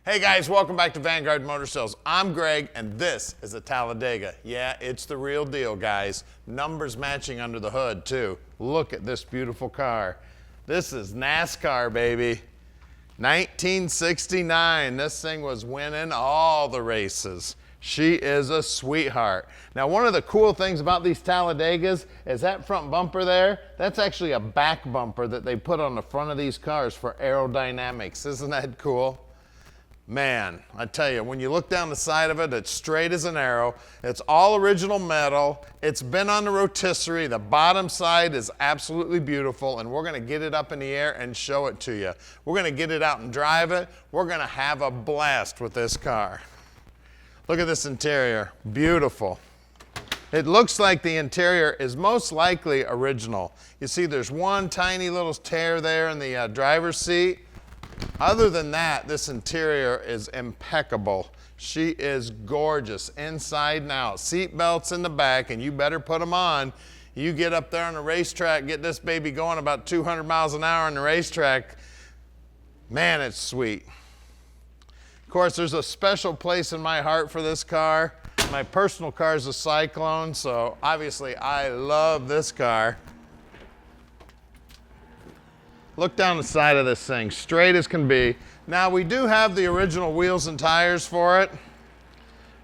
Hey guys, welcome back to Vanguard Motor Sales. I'm Greg and this is a Talladega. Yeah, it's the real deal, guys. Numbers matching under the hood too. Look at this beautiful car. This is Nascar, baby. 1969, this thing was winning all the races. She is a sweetheart. Now, one of the cool things about these Talladegas is that front bumper there, that's actually a back bumper that they put on the front of these cars for aerodynamics. Isn't that cool? Man, I tell you, when you look down the side of it, it's straight as an arrow. It's all original metal. It's been on the rotisserie. The bottom side is absolutely beautiful, and we're going to get it up in the air and show it to you. We're going to get it out and drive it. We're going to have a blast with this car. Look at this interior. Beautiful. It looks like the interior is most likely original. You see there's one tiny little tear there in the driver's seat. Other than that, this interior is impeccable. She is gorgeous inside and out. Seat belts in the back, and you better put them on. You get up there on the racetrack, get this baby going about 200 miles an hour on the racetrack. Man, it's sweet. Of course, there's a special place in my heart for this car. My personal car is a Cyclone, so obviously I love this car. Look down the side of this thing, straight as can be. Now, we do have the original wheels and tires for it.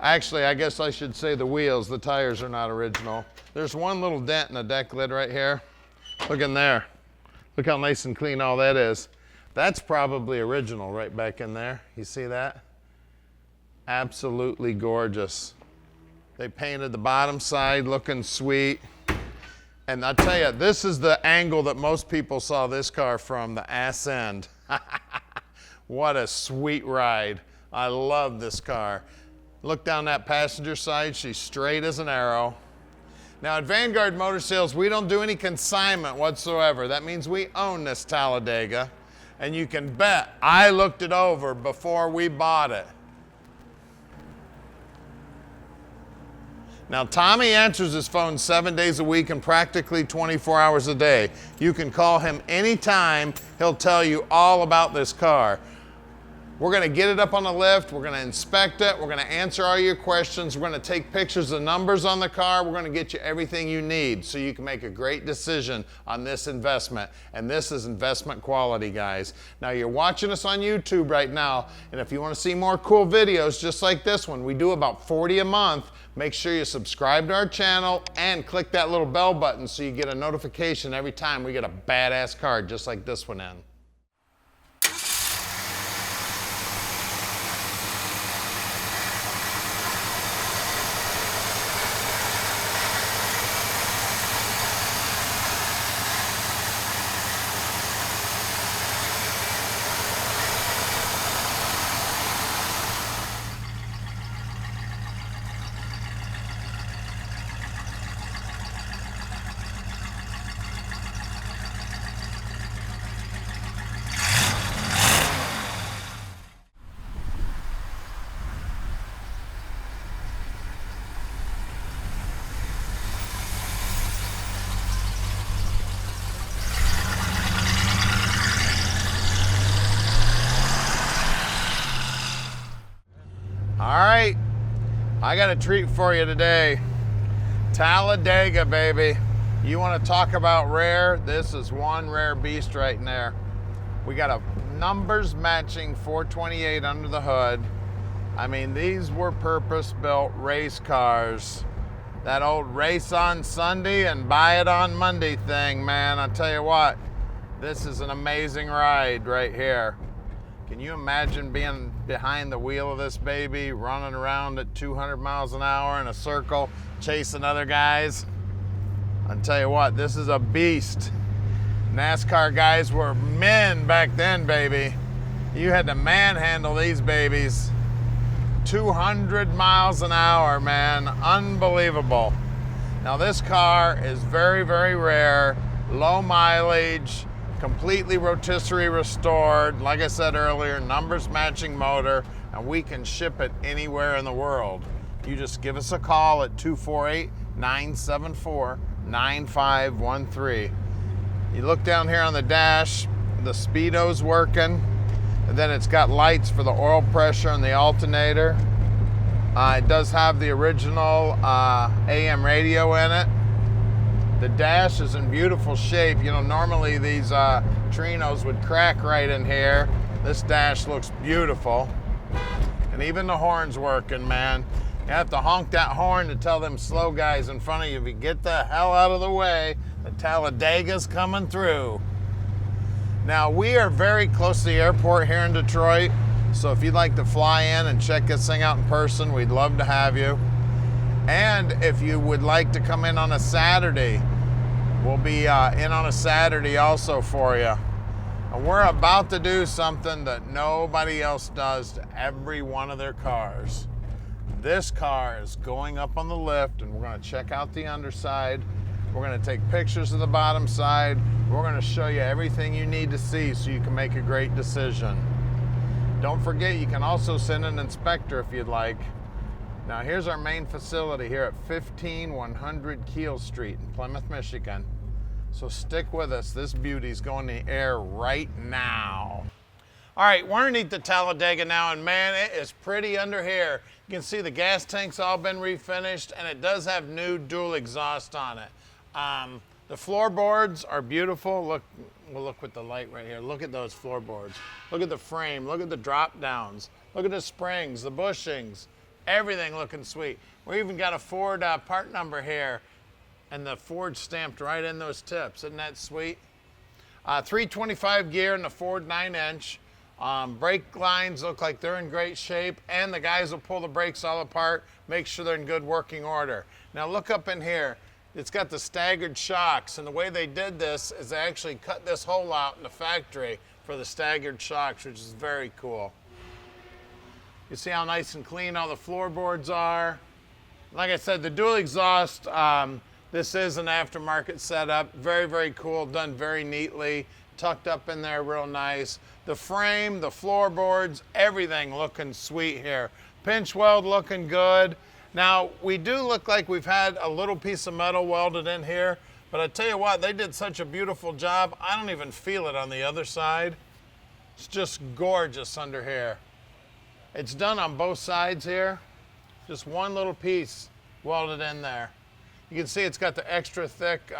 Actually, I guess I should say the wheels. The tires are not original. There's one little dent in the deck lid right here. Look in there. Look how nice and clean all that is. That's probably original right back in there. You see that? Absolutely gorgeous. They painted the bottom side looking sweet. And I tell you, this is the angle that most people saw this car from, the ass end. What a sweet ride. I love this car. Look down that passenger side, she's straight as an arrow. Now at Vanguard Motor Sales, we don't do any consignment whatsoever. That means we own this Talladega. And you can bet I looked it over before we bought it. Now, Tommy answers his phone 7 days a week and practically 24 hours a day. You can call him anytime. He'll tell you all about this car. We're going to get it up on the lift. We're going to inspect it. We're going to answer all your questions. We're going to take pictures of numbers on the car. We're going to get you everything you need so you can make a great decision on this investment. And this is investment quality, guys. Now, you're watching us on YouTube right now. And if you want to see more cool videos just like this one, we do about 40 a month. Make sure you subscribe to our channel and click that little bell button so you get a notification every time we get a badass car just like this one in. All right, I got a treat for you today. Talladega, baby. You want to talk about rare? This is one rare beast right in there. We got a numbers matching 428 under the hood. I mean, these were purpose-built race cars. That old race on Sunday and buy it on Monday thing, man. I tell you what, this is an amazing ride right here. Can you imagine being behind the wheel of this baby, running around at 200 miles an hour in a circle, chasing other guys? I'll tell you what, this is a beast. NASCAR guys were men back then, baby. You had to manhandle these babies. 200 miles an hour, man, unbelievable. Now this car is very, very rare, low mileage, completely rotisserie restored. Like I said earlier, numbers matching motor, and we can ship it anywhere in the world. You just give us a call at 248-974-9513. You look down here on the dash, the speedo's working. And then it's got lights for the oil pressure and the alternator. It does have the original AM radio in it. The dash is in beautiful shape. You know, normally these Torinos would crack right in here. This dash looks beautiful. And even the horn's working, man. You have to honk that horn to tell them slow guys in front of you, if you get the hell out of the way, the Talladega's coming through. Now, we are very close to the airport here in Detroit, so if you'd like to fly in and check this thing out in person, we'd love to have you. And if you would like to come in on a Saturday, we'll be in on a Saturday also for you. And we're about to do something that nobody else does to every one of their cars. This car is going up on the lift, and we're going to check out the underside. We're going to take pictures of the bottom side. We're going to show you everything you need to see so you can make a great decision. Don't forget, you can also send an inspector if you'd like. Now, here's our main facility here at 15100 Keel Street in Plymouth, Michigan. So stick with us. This beauty's going in the air right now. All right, we're underneath the Talladega now, and man, it is pretty under here. You can see the gas tank's all been refinished, and it does have new dual exhaust on it. The floorboards are beautiful. Look, we'll look with the light right here. Look at those floorboards. Look at the frame. Look at the drop downs. Look at the springs, the bushings, everything looking sweet. We even got a Ford part number here, and the Ford stamped right in those tips. Isn't that sweet? 325 gear in the Ford 9-inch. Brake lines look like they're in great shape, and the guys will pull the brakes all apart, make sure they're in good working order. Now look up in here. It's got the staggered shocks, and the way they did this is they actually cut this hole out in the factory for the staggered shocks, which is very cool. You see how nice and clean all the floorboards are. Like I said, the dual exhaust, this is an aftermarket setup. Very, very cool, done very neatly, tucked up in there real nice. The frame, the floorboards, everything looking sweet here. Pinch weld looking good. Now, we do look like we've had a little piece of metal welded in here, but I tell you what, they did such a beautiful job, I don't even feel it on the other side. It's just gorgeous under here. It's done on both sides here. Just one little piece welded in there. You can see it's got the extra thick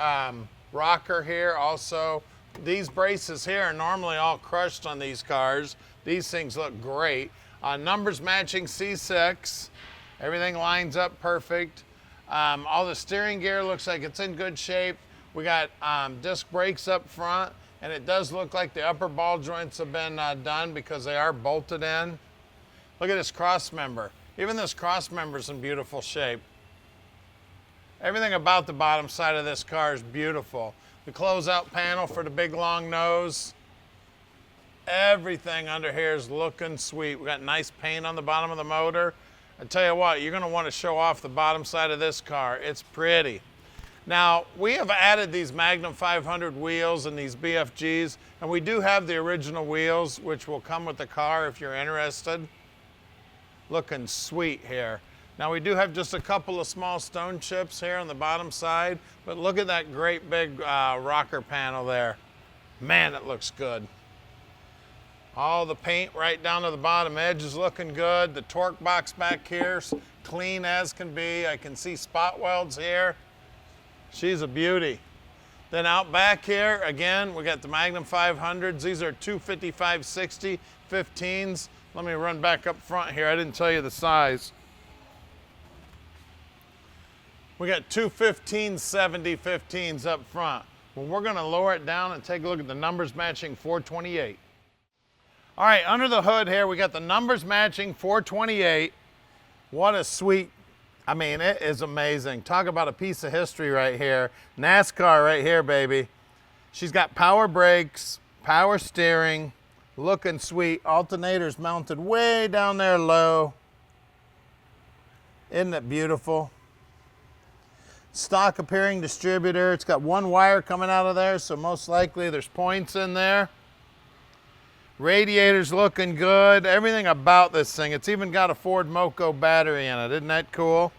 rocker here also. These braces here are normally all crushed on these cars. These things look great. Numbers matching C6. Everything lines up perfect. All the steering gear looks like it's in good shape. We got disc brakes up front, and it does look like the upper ball joints have been done because they are bolted in. Look at this cross member. Even this cross member's in beautiful shape. Everything about the bottom side of this car is beautiful. The closeout panel for the big long nose. Everything under here is looking sweet. We got nice paint on the bottom of the motor. I tell you what, you're gonna want to show off the bottom side of this car. It's pretty. Now, we have added these Magnum 500 wheels and these BFGs, and we do have the original wheels, which will come with the car if you're interested. Looking sweet here. Now, we do have just a couple of small stone chips here on the bottom side, but look at that great big rocker panel there. Man, it looks good. All the paint right down to the bottom edge is looking good. The torque box back here is clean as can be. I can see spot welds here. She's a beauty. Then out back here, again, we got the Magnum 500s. These are 255/60 15s. Let me run back up front here. I didn't tell you the size. We got two 1570 15s up front. Well, we're gonna lower it down and take a look at the numbers matching 428. All right, under the hood here, we got the numbers matching 428. What a sweet, I mean, it is amazing. Talk about a piece of history right here. NASCAR right here, baby. She's got power brakes, power steering, looking sweet. Alternators mounted way down there low. Isn't it beautiful? Stock appearing distributor. It's got one wire coming out of there, so most likely there's points in there. Radiator's looking good. Everything about this thing. It's even got a Ford Moco battery in it. Isn't that cool?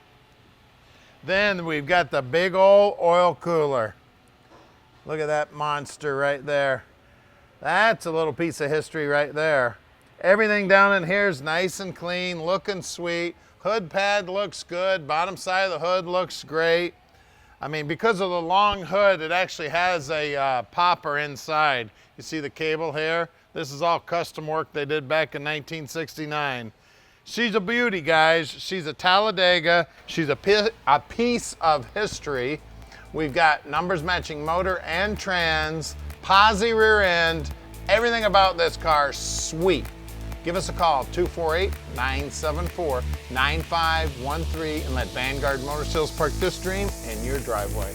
Then we've got the big old oil cooler. Look at that monster right there. That's a little piece of history right there. Everything down in here is nice and clean, looking sweet. Hood pad looks good. Bottom side of the hood looks great. I mean, because of the long hood, it actually has a popper inside. You see the cable here? This is all custom work they did back in 1969. She's a beauty, guys. She's a Talladega. She's a piece of history. We've got numbers matching motor and trans, Posi rear end, everything about this car, sweet. Give us a call, 248-974-9513, and let Vanguard Motor Sales park this dream in your driveway.